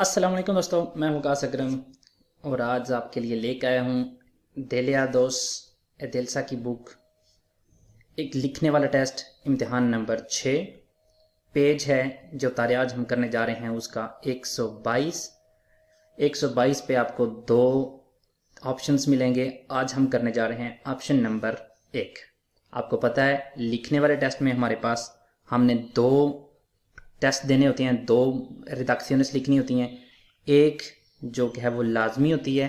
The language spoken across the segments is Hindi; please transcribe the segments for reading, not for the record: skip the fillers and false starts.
अस्सलाम वालेकुम दोस्तों, मैं मुकास अकरम और आज आपके लिए लेकर आया हूँ देलिया दोस एदेल्सा की बुक। एक लिखने वाला टेस्ट, इम्तिहान नंबर 6। पेज है जो तारे आज हम करने जा रहे हैं उसका 122। 122 पे आपको दो ऑप्शंस मिलेंगे। आज हम करने जा रहे हैं ऑप्शन नंबर 1। आपको पता है लिखने वाले टेस्ट में हमारे पास हमने दो टेस्ट देने होते हैं, दो रिडक्शंस लिखनी होती हैं। एक जो कि है वो लाजमी होती है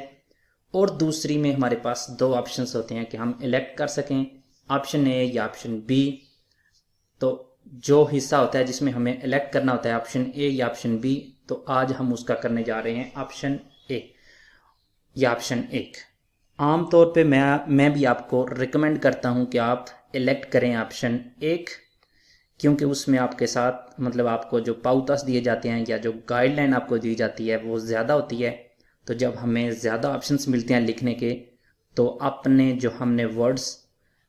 और दूसरी में हमारे पास दो ऑप्शंस होते हैं कि हम इलेक्ट कर सकें, ऑप्शन ए या ऑप्शन बी। तो जो हिस्सा होता है जिसमें हमें इलेक्ट करना होता है ऑप्शन ए या ऑप्शन बी, तो आज हम उसका करने जा रहे हैं ऑप्शन ए या ऑप्शन 1। आम तौर पे मैं भी आपको रिकमेंड करता हूं कि आप इलेक्ट करें ऑप्शन 1, क्योंकि उसमें आपके साथ मतलब आपको जो पाउतास दिए जाते हैं या जो गाइडलाइन आपको दी जाती है वो ज़्यादा होती है। तो जब हमें ज़्यादा ऑप्शंस मिलते हैं लिखने के, तो अपने जो हमने वर्ड्स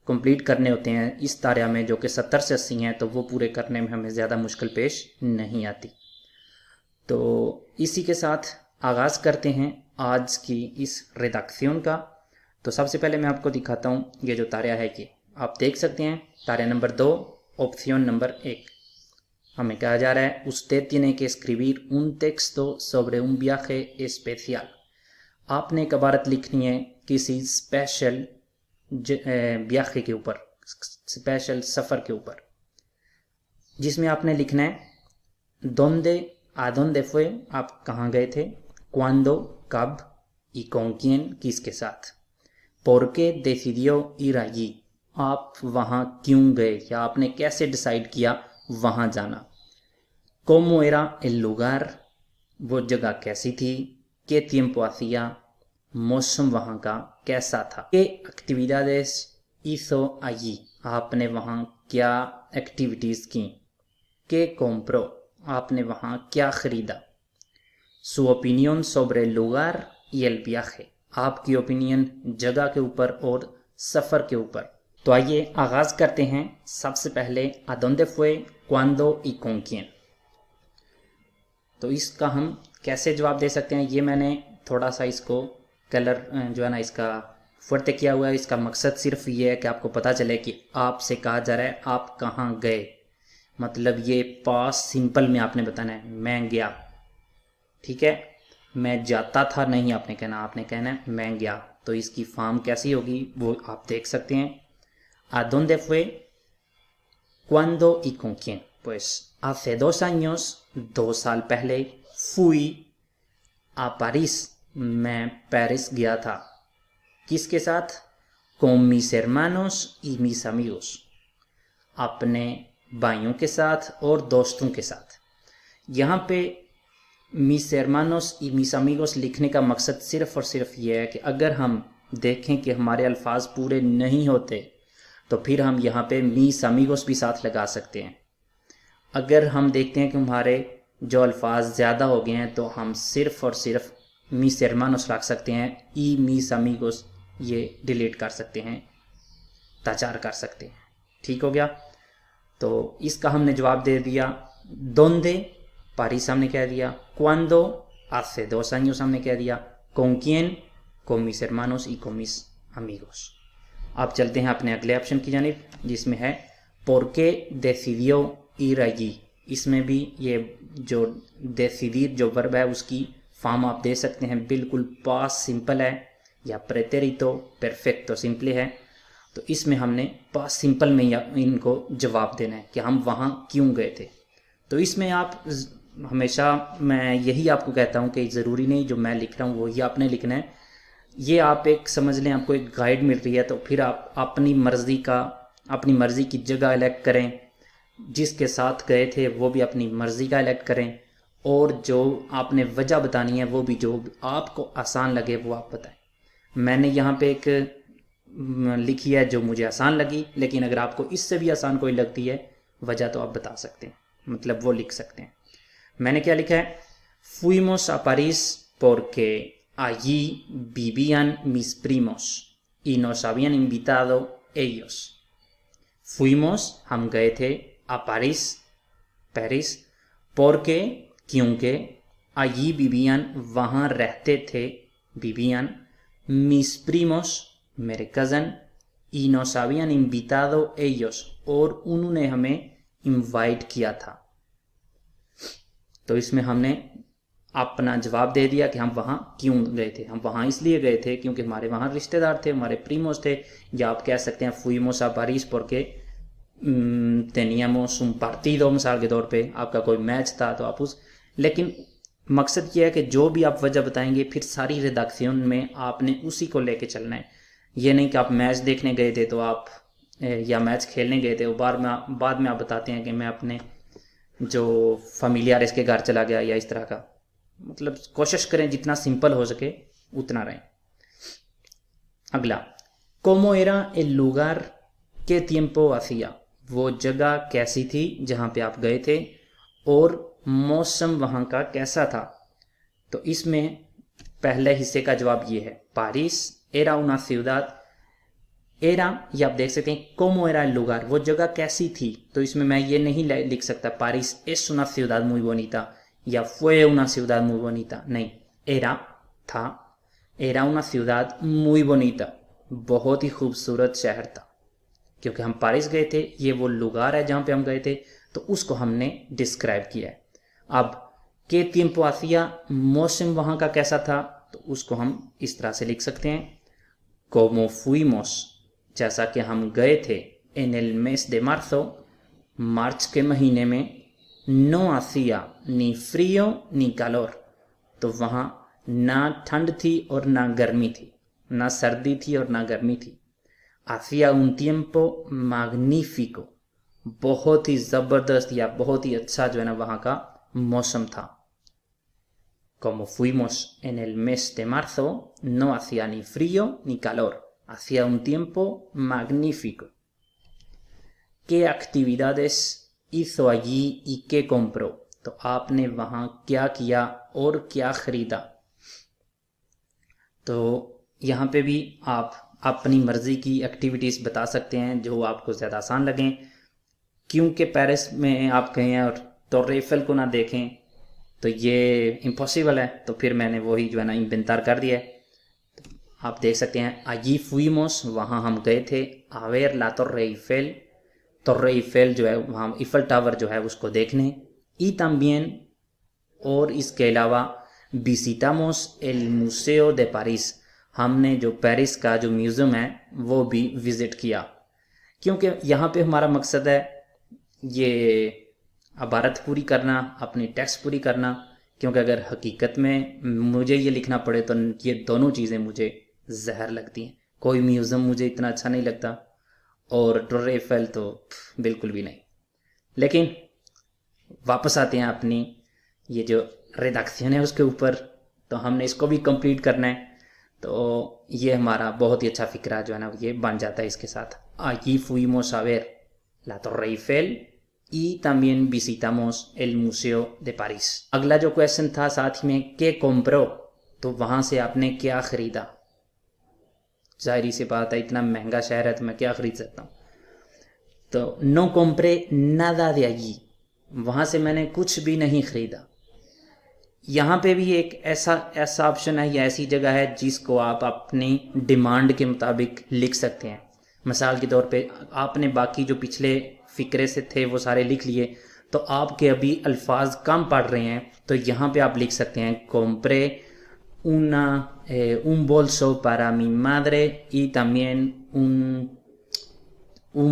कंप्लीट करने होते हैं इस तारिया में जो कि 70 से 80 हैं, तो वो पूरे करने में हमें ज़्यादा मुश्किल पेश नहीं आती। तो इसी के साथ आगाज़ करते हैं आज की इस रिडक्शन का। तो सबसे पहले मैं आपको दिखाता हूँ ये जो तारिया है कि आप देख सकते हैं तारिया नंबर 2 ऑप्शन नंबर 1। हमें कहा जा रहा है usted tiene que escribir un texto sobre un viaje especial। आपने एक इबारत लिखनी है किसी स्पेशल वियाखे के ऊपर, स्पेशल सफ़र के ऊपर, जिसमें आपने लिखना है donde a donde fue, आप कहाँ गए थे, cuando कब, y con quién किसके साथ, por qué decidió ir allí, आप वहाँ क्यों गए या आपने कैसे डिसाइड किया वहाँ जाना, cómo era el lugar, वो जगह कैसी थी, qué tiempo hacía, मौसम वहाँ का कैसा था, qué actividades hizo allí, आपने वहाँ क्या एक्टिविटीज़ की, qué compró, आपने वहाँ क्या ख़रीदा, su opinión sobre el lugar y el viaje, आपकी ओपिनियन जगह के ऊपर और सफ़र के ऊपर। तो आइए आगाज़ करते हैं। सबसे पहले a dónde fue, cuándo y con quién। तो इसका हम कैसे जवाब दे सकते हैं, ये मैंने थोड़ा सा इसको कलर जो है ना इसका फुर्ते किया हुआ है। इसका मकसद सिर्फ ये है कि आपको पता चले कि आपसे कहा जा रहा है आप कहाँ गए, मतलब ये पास्ट सिंपल में आपने बताना है मैं गया, ठीक है। मैं जाता था नहीं आपने कहना, आपने कहना है मैं गया। तो इसकी फॉर्म कैसी होगी वो आप देख सकते हैं। ¿A dónde fue? ¿Cuándo y con quién? Pues hace 2 años, 2 साल पहले, fui a París, मैं पेरिस गया था। किसके साथ? con mis hermanos y mis amigos, अपने भाइयों के साथ और दोस्तों के साथ। यहाँ पे mis hermanos y mis amigos लिखने का मकसद सिर्फ़ और सिर्फ ये है कि अगर हम देखें कि हमारे अल्फाज पूरे नहीं होते तो फिर हम यहाँ पे मीस अमीगोस भी साथ लगा सकते हैं। अगर हम देखते हैं कि हमारे जो अल्फाज ज़्यादा हो गए हैं तो हम सिर्फ़ और सिर्फ मीस hermanos रख सकते हैं, ई मीस अमीगोस ये डिलीट कर सकते हैं, ताचार कर सकते हैं। ठीक हो गया। तो इसका हमने जवाब दे दिया donde, पारिस हमने कह दिया, cuando, hace 2 años हमने कह दिया, con quién, con mis hermanos y con mis amigos। अब चलते हैं अपने अगले ऑप्शन की जानिब जिसमें है por qué decidió ir allí। इसमें भी ये जो decidir जो वर्ब है उसकी फॉर्म आप दे सकते हैं, बिल्कुल पास्ट सिंपल है या प्रेटेरितो परफेक्टो सिंपल है। तो इसमें हमने पास्ट सिंपल में इनको जवाब देना है कि हम वहाँ क्यों गए थे। तो इसमें आप हमेशा, मैं यही आपको कहता हूँ कि ज़रूरी नहीं जो मैं लिख रहा हूँ वही आपने लिखना है। ये आप एक समझ लें, आपको एक गाइड मिल रही है, तो फिर आप अपनी मर्ज़ी की जगह इलेक्ट करें, जिसके साथ गए थे वो भी अपनी मर्ज़ी का इलेक्ट करें, और जो आपने वजह बतानी है वो भी जो आपको आसान लगे वो आप बताएं। मैंने यहाँ पे एक लिखी है जो मुझे आसान लगी, लेकिन अगर आपको इससे भी आसान कोई लगती है वजह तो आप बता सकते हैं, मतलब वो लिख सकते हैं। मैंने क्या लिखा है, fuimos a París porque allí vivían mis primos y nos habían invitado ellos। fuimos हम गए थे, a París पेरिस, porque क्योंकि allí vivían, वहाँ रहते थे, vivían, mis primos, मेरे cousin, y nos habían invitado ellos, और उन्होंने हमें इनवाइट किया था। तो इसमें हमने अपना जवाब दे दिया कि हम वहाँ क्यों गए थे। हम वहाँ इसलिए गए थे क्योंकि हमारे वहाँ रिश्तेदार थे, हमारे प्रीमोस थे, या आप कह सकते हैं fuimos a París porque teníamos un partido, मिसाल के तौर पे आपका कोई मैच था तो आप उस, लेकिन मकसद ये है कि जो भी आप वजह बताएंगे फिर सारी रिडक्शन में आपने उसी को लेके चलना है। ये नहीं कि आप मैच देखने गए थे तो आप या मैच खेलने गए थे और बाद में आप बताते हैं कि मैं अपने जो फैमिलियारिस के घर चला गया या इस तरह का। मतलब कोशिश करें जितना सिंपल हो सके उतना रहें। अगला, cómo era el lugar que tiempo hacía, वो जगह कैसी थी जहाँ पे आप गए थे, और मौसम वहाँ का कैसा था। तो इसमें पहले हिस्से का जवाब ये है, Paris era una ciudad, era ये आप देख सकते हैं cómo era el lugar, वो जगह कैसी थी। तो इसमें मैं ये नहीं लिख सकता Paris es una ciudad muy bonita या fue una ciudad muy bonita, नहीं, era था, era una ciudad muy bonita, बहुत ही खूबसूरत शहर था। क्योंकि हम पारिस गए थे, ये वो लुगार है जहाँ पे हम गए थे, तो उसको हमने डिस्क्राइब किया है। अब के tiempo hacía, मौसम वहाँ का कैसा था, तो उसको हम इस तरह से लिख सकते हैं, como fuimos, जैसा कि हम गए थे, en el mes de marzo, मार्च के महीने में, no hacía ni frío ni calor, तो वहाँ ना ठंड थी और ना गर्मी थी, ना सर्दी थी और ना गर्मी थी। hacía un tiempo magnífico, बहुत ही ज़बरदस्त या बहुत ही अच्छा जो है ना वहाँ का मौसम था। Como fuimos en el mes de marzo, no hacía ni frío ni calor, hacía un tiempo magnífico. ¿Qué actividades hizo allí y qué compró? तो आपने वहाँ क्या किया और क्या खरीदा। तो यहाँ पे भी आप अपनी मर्जी की एक्टिविटीज़ बता सकते हैं जो आपको ज़्यादा आसान लगें। क्योंकि पेरिस में आप गए हैं और टॉर एफिल को ना देखें तो ये इम्पॉसिबल है, तो फिर मैंने वही जो है ना इन्वेंटर कर दिया है। आप देख सकते हैं allí fuimos, वहाँ हम गए थे, a ver la torre Eiffel, टॉर एफिल जो है वहाँ ईफल टावर जो है उसको देखने, y también, और इसके अलावा visitamos el museo de París, हमने जो पेरिस का जो म्यूज़ियम है वो भी विज़िट किया। क्योंकि यहाँ पे हमारा मकसद है ये इबारत पूरी करना, अपनी टेक्स्ट पूरी करना। क्योंकि अगर हकीकत में मुझे ये लिखना पड़े तो ये दोनों चीज़ें मुझे जहर लगती हैं। कोई म्यूज़ियम मुझे इतना अच्छा नहीं लगता और टॉर एफिल तो बिल्कुल भी नहीं। लेकिन वापस आते हैं अपनी ये जो रिडक्शन है उसके ऊपर, तो हमने इसको भी कंप्लीट करना है। तो ये हमारा बहुत ही अच्छा फिक्रा जो है ना ये बन जाता है इसके साथ। Allí fuimos a ver la Torre Eiffel y también visitamos el Museo de París। अगला जो क्वेश्चन था साथ ही में ¿qué compró? तो वहाँ से आपने क्या खरीदा। जाहिर सी बात है इतना महंगा शहर है तो मैं क्या खरीद सकता हूँ। तो no compré nada de allí, वहाँ से मैंने कुछ भी नहीं खरीदा। यहाँ पे भी एक ऐसा ऑप्शन है या ऐसी जगह है जिसको आप अपनी डिमांड के मुताबिक लिख सकते हैं। मिसाल के तौर पे आपने बाकी जो पिछले फ़िक्रे से थे वो सारे लिख लिए, तो आपके अभी अल्फाज कम पढ़ रहे हैं, तो यहाँ पे आप लिख सकते हैं compré un bolso para mi madre y también un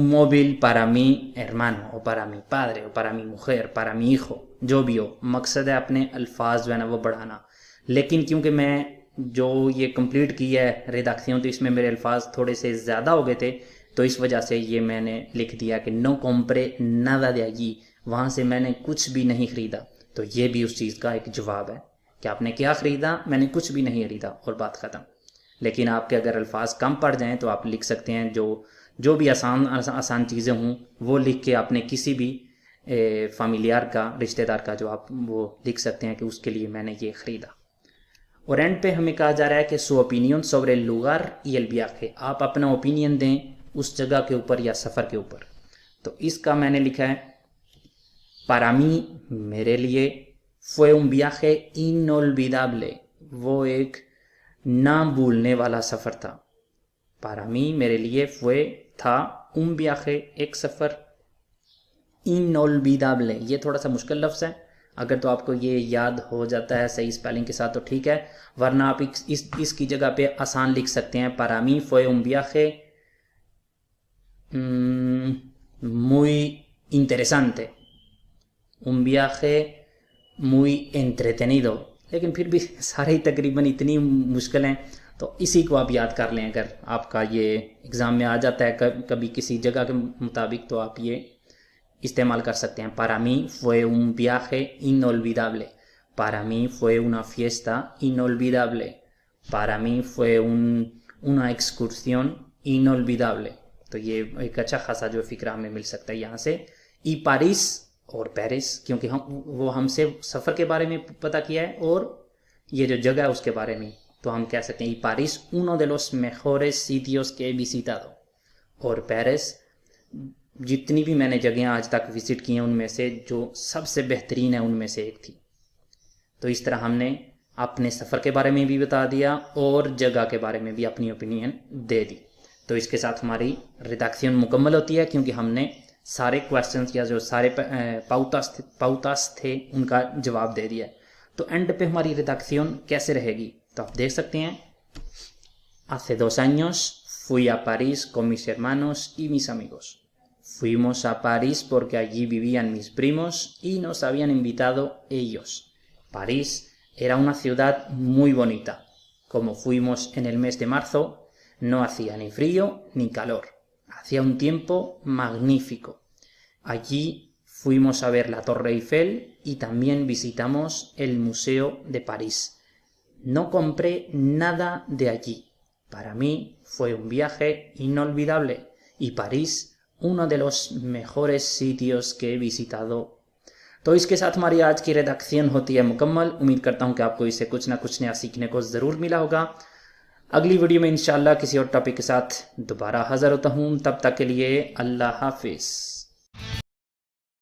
móvil para mi hermano o para mi padre o para mi mujer, para mi hijo, जो भी हो। मकसद है अपने अल्फाज जो है ना वो बढ़ाना। लेकिन क्योंकि मैं जो ये कंप्लीट किया है रिडक्शन तो इसमें मेरे अल्फाज थोड़े से ज़्यादा हो गए थे, तो इस वजह से ये मैंने लिख दिया कि no compré nada de allí, वहाँ से मैंने कुछ भी नहीं ख़रीदा। तो ये भी उस चीज़ का एक जवाब है कि आपने क्या ख़रीदा, मैंने कुछ भी नहीं ख़रीदा और बात ख़त्म। लेकिन आपके अगर अल्फाज कम पड़ जाएँ तो आप लिख सकते हैं जो भी आसान चीज़ें हों वो लिख के आपने किसी भी फामिलियार का, रिश्तेदार का जो आप वो लिख सकते हैं कि उसके लिए मैंने ये ख़रीदा। और एंड पे हमें कहा जा रहा है कि सो opinion sobre el lugar y el viaje, आप अपना ओपिनियन दें उस जगह के ऊपर या सफ़र के ऊपर। तो इसका मैंने लिखा है para mí, मेरे लिए, fue un viaje inolvidable, वो एक ना भूलने वाला सफ़र था। para mí, मेरे लिए था un viaje, एक सफ़र, inolvidable, ये थोड़ा सा मुश्किल लफ्ज़ है। अगर तो आपको ये याद हो जाता है सही स्पेलिंग के साथ तो ठीक है, वरना आप इसकी जगह पे आसान लिख सकते हैं। para mí fue un viaje muy interesante, un viaje muy entretenido, लेकिन फिर भी सारे ही तकरीबन इतनी मुश्किल हैं, तो इसी को आप याद कर लें। अगर आपका ये एग्ज़ाम में आ जाता है कभी किसी जगह के मुताबिक, तो आप ये इस्तेमाल कर सकते हैं। para mí fue un viaje inolvidable, para mí fue una fiesta inolvidable, para mí fue una excursión inolvidable। तो ये एक अच्छा खासा जो फ़िक्रा हमें मिल सकता है यहाँ से। ई पारिस और पेरिस, क्योंकि वो हमसे सफ़र के बारे में पता किया है और ये जो जगह है उसके बारे में, तो हम कह सकते हैं ई Paris uno de los mejores sitios que he visitado, और पेरिस जितनी भी मैंने जगह आज तक विज़िट की हैं उनमें से जो सबसे बेहतरीन है उनमें से एक थी। तो इस तरह हमने अपने सफ़र के बारे में भी बता दिया और जगह के बारे में भी अपनी ओपिनियन दे दी। तो इसके साथ हमारी रिडक्शन मुकम्मल होती है, क्योंकि हमने सारे क्वेश्चंस या जो सारे पाउतास थे उनका जवाब दे दिया है। तो एंड पे हमारी रिडक्शन कैसे रहेगी, तो आप देख सकते हैं, hace 2 años fui a París con mis hermanos y mis amigos. Fuimos a París porque allí vivían mis primos y nos habían invitado ellos. París era una ciudad muy bonita. Como fuimos en el mes de marzo, no hacía ni frío ni calor. Hacía un tiempo magnífico. Allí fuimos a ver la Torre Eiffel y también visitamos el Museo de París. No compré nada de allí. Para mí fue un viaje inolvidable y París uno de los mejores sitios que he visitado। तो इसके साथ हमारी आज की रिडक्शन होती है मुकम्मल। उम्मीद करता हूँ कि आपको इससे कुछ ना कुछ नया सीखने को ज़रूर मिला होगा। अगली वीडियो में इंशाल्लाह किसी और टॉपिक के साथ दोबारा हाज़िर होता हूँ। तब तक के लिए अल्लाह हाफिज़।